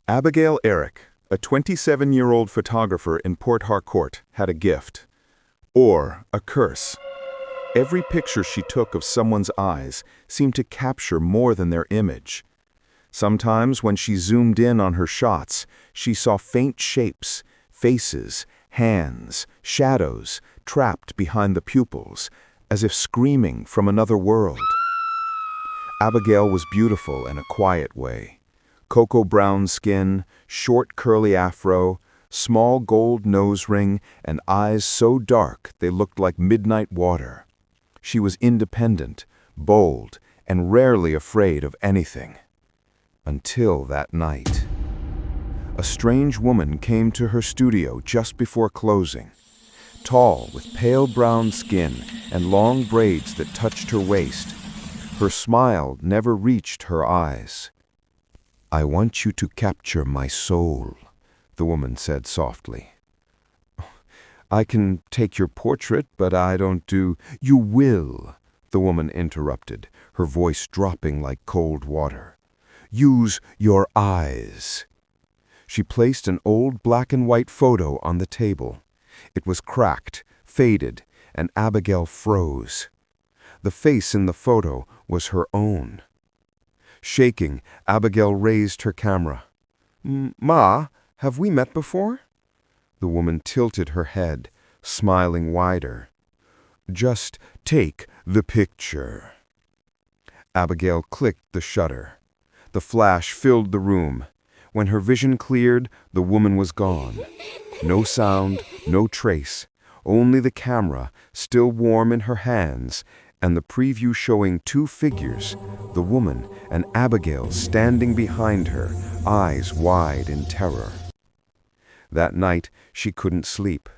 Abigail Eric, a 27-year-old photographer in Port Harcourt, had a gift. Or a curse. Every picture she took of someone's eyes seemed to capture more than their image. Sometimes when she zoomed in on her shots, she saw faint shapes, faces, hands, shadows trapped behind the pupils, as if screaming from another world. Abigail was beautiful in a quiet way. Cocoa brown skin, short curly afro, small gold nose ring, and eyes so dark they looked like midnight water. She was independent, bold, and rarely afraid of anything. Until that night. A strange woman came to her studio just before closing. Tall, with pale brown skin and long braids that touched her waist. Her smile never reached her eyes. "I want you to capture my soul," the woman said softly. "I can take your portrait, but I don't do—" "You will," the woman interrupted, her voice dropping like cold water. "Use your eyes." She placed an old black-and-white photo on the table. It was cracked, faded, and Abigail froze. The face in the photo was her own. Shaking, Abigail raised her camera. "Ma, have we met before?" The woman tilted her head, smiling wider. "Just take the picture." Abigail clicked the shutter. The flash filled the room. When her vision cleared, the woman was gone. No sound, no trace, only the camera, still warm in her hands, and the preview showing two figures, the woman and Abigail standing behind her, eyes wide in terror. That night, she couldn't sleep.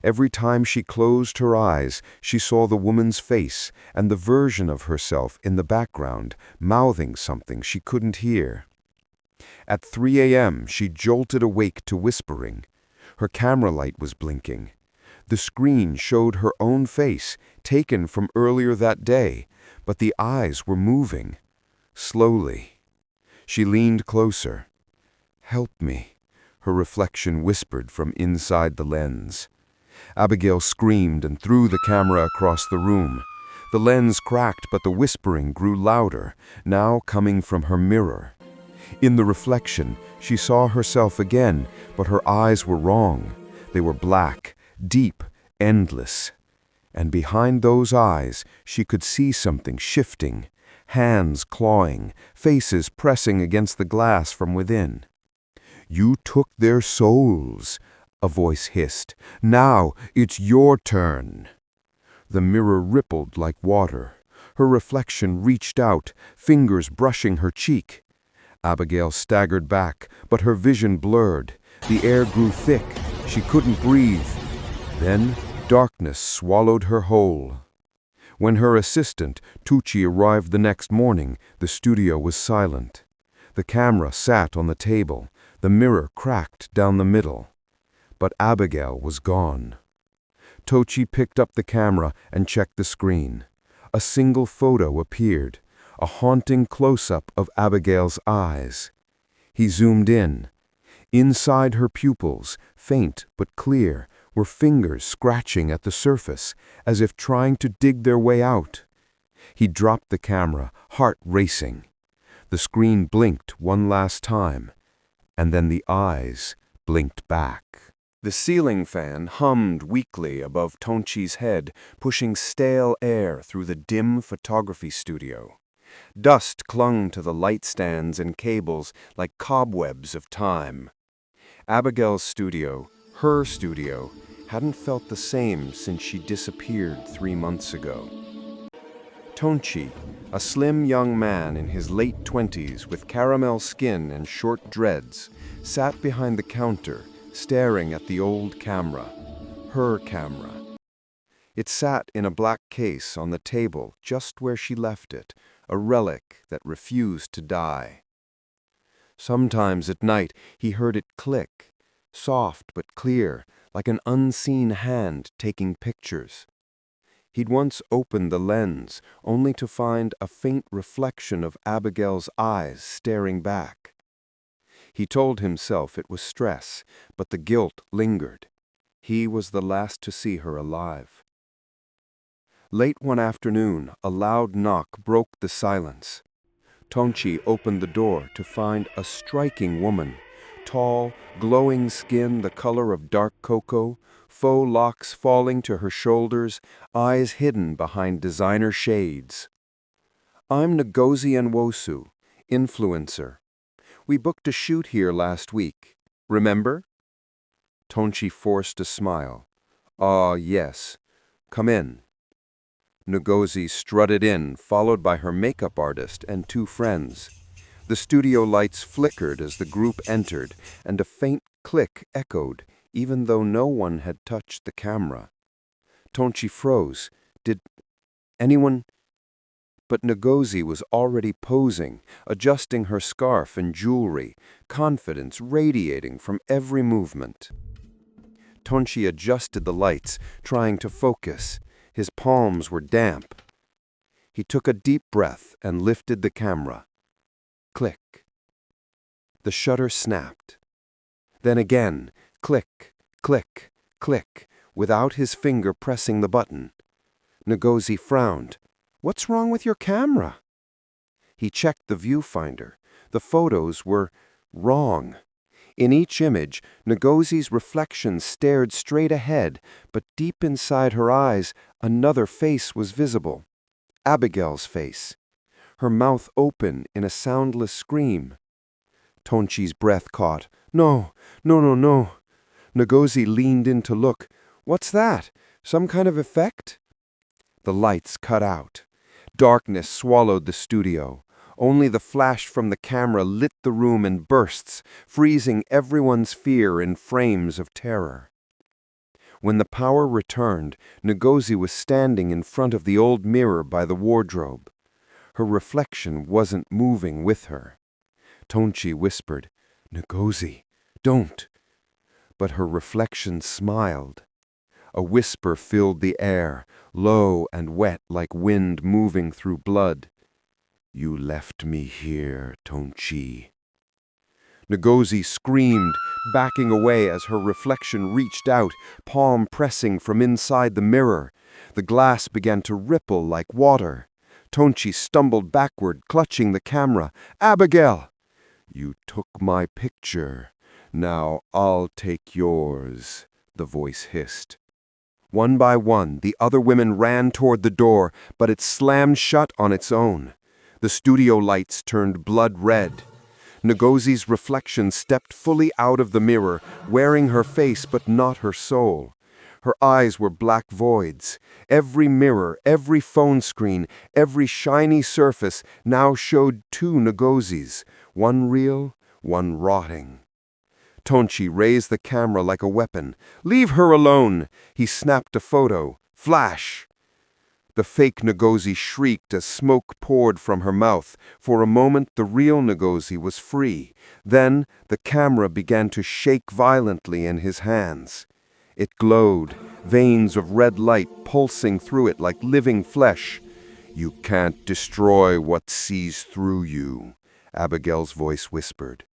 Every time she closed her eyes, she saw the woman's face and the version of herself in the background, mouthing something she couldn't hear. At 3 a.m., she jolted awake to whispering. Her camera light was blinking. The screen showed her own face, taken from earlier that day, but the eyes were moving. Slowly. She leaned closer. "Help me," her reflection whispered from inside the lens. Abigail screamed and threw the camera across the room. The lens cracked, but the whispering grew louder, now coming from her mirror. In the reflection, she saw herself again, but her eyes were wrong. They were black, deep, endless. And behind those eyes, she could see something shifting, hands clawing, faces pressing against the glass from within. "You took their souls," a voice hissed. "Now it's your turn." The mirror rippled like water. Her reflection reached out, fingers brushing her cheek. Abigail staggered back, but her vision blurred. The air grew thick. She couldn't breathe. Then darkness swallowed her whole. When her assistant, Tochi, arrived the next morning, the studio was silent. The camera sat on the table, the mirror cracked down the middle. But Abigail was gone. Tochi picked up the camera and checked the screen. A single photo appeared, a haunting close-up of Abigail's eyes. He zoomed in. Inside her pupils, faint but clear, were fingers scratching at the surface, as if trying to dig their way out. He dropped the camera, heart racing. The screen blinked one last time, and then the eyes blinked back. The ceiling fan hummed weakly above Tochi's head, pushing stale air through the dim photography studio. Dust clung to the light stands and cables like cobwebs of time. Abigail's studio, her studio, hadn't felt the same since she disappeared 3 months ago. Tochi, a slim young man in his late 20s with caramel skin and short dreads, sat behind the counter, staring at the old camera, her camera. It sat in a black case on the table just where she left it, a relic that refused to die. Sometimes at night he heard it click, soft but clear, like an unseen hand taking pictures. He'd once opened the lens, only to find a faint reflection of Abigail's eyes staring back. He told himself it was stress, but the guilt lingered. He was the last to see her alive. Late one afternoon, a loud knock broke the silence. Tochi opened the door to find a striking woman, tall, glowing skin the color of dark cocoa, faux locks falling to her shoulders, eyes hidden behind designer shades. "I'm Ngozi Nwosu, influencer. We booked a shoot here last week. Remember?" Tochi forced a smile. "Ah, yes. Come in." Ngozi strutted in, followed by her makeup artist and two friends. The studio lights flickered as the group entered, and a faint click echoed, even though no one had touched the camera. Tochi froze. Did anyone? But Ngozi was already posing, adjusting her scarf and jewelry, confidence radiating from every movement. Tochi adjusted the lights, trying to focus. His palms were damp. He took a deep breath and lifted the camera. Click. The shutter snapped. Then again, click, click, click, without his finger pressing the button. Ngozi frowned. "What's wrong with your camera?" He checked the viewfinder. The photos were wrong. In each image, Ngozi's reflection stared straight ahead, but deep inside her eyes, another face was visible. Abigail's face. Her mouth open in a soundless scream. Tochi's breath caught. "No, no, no, no." Ngozi leaned in to look. "What's that? Some kind of effect?" The lights cut out. Darkness swallowed the studio. Only the flash from the camera lit the room in bursts, freezing everyone's fear in frames of terror. When the power returned, Ngozi was standing in front of the old mirror by the wardrobe. Her reflection wasn't moving with her. Tochi whispered, "Ngozi, don't." But her reflection smiled. A whisper filled the air, low and wet like wind moving through blood. "You left me here, Tochi." Ngozi screamed, backing away as her reflection reached out, palm pressing from inside the mirror. The glass began to ripple like water. Tochi stumbled backward, clutching the camera. "Abigail!" "You took my picture. Now I'll take yours," the voice hissed. One by one, the other women ran toward the door, but it slammed shut on its own. The studio lights turned blood red. Ngozi's reflection stepped fully out of the mirror, wearing her face but not her soul. Her eyes were black voids. Every mirror, every phone screen, every shiny surface now showed two Ngozis, one real, one rotting. Tochi raised the camera like a weapon. "Leave her alone!" He snapped a photo. Flash! The fake Ngozi shrieked as smoke poured from her mouth. For a moment, the real Ngozi was free. Then, the camera began to shake violently in his hands. It glowed, veins of red light pulsing through it like living flesh. "You can't destroy what sees through you," Abigail's voice whispered.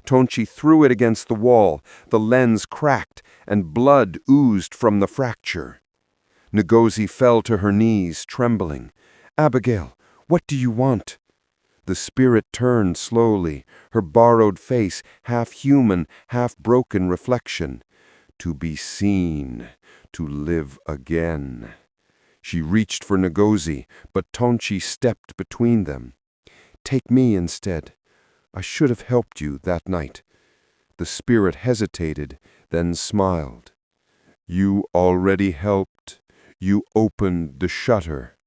Tochi threw it against the wall. The lens cracked, and blood oozed from the fracture. Ngozi fell to her knees, trembling. "Abigail, what do you want?" The spirit turned slowly, her borrowed face half-human, half-broken reflection. "To be seen, to live again." She reached for Ngozi, but Tochi stepped between them. "Take me instead. I should have helped you that night." The spirit hesitated, then smiled. "You already helped. You opened the shutter."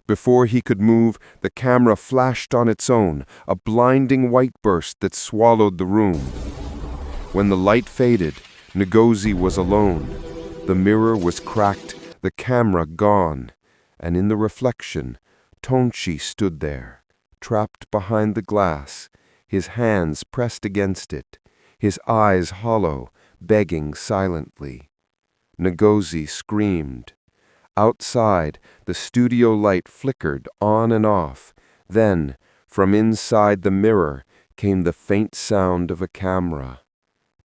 Before he could move, the camera flashed on its own, a blinding white burst that swallowed the room. When the light faded, Ngozi was alone. The mirror was cracked, the camera gone, and in the reflection, Tochi stood there, trapped behind the glass, his hands pressed against it, his eyes hollow, begging silently. Ngozi screamed. Outside, the studio light flickered on and off. Then, from inside the mirror, came the faint sound of a camera.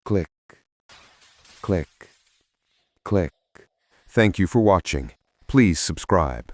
Click, click, click. Thank you for watching. Please subscribe.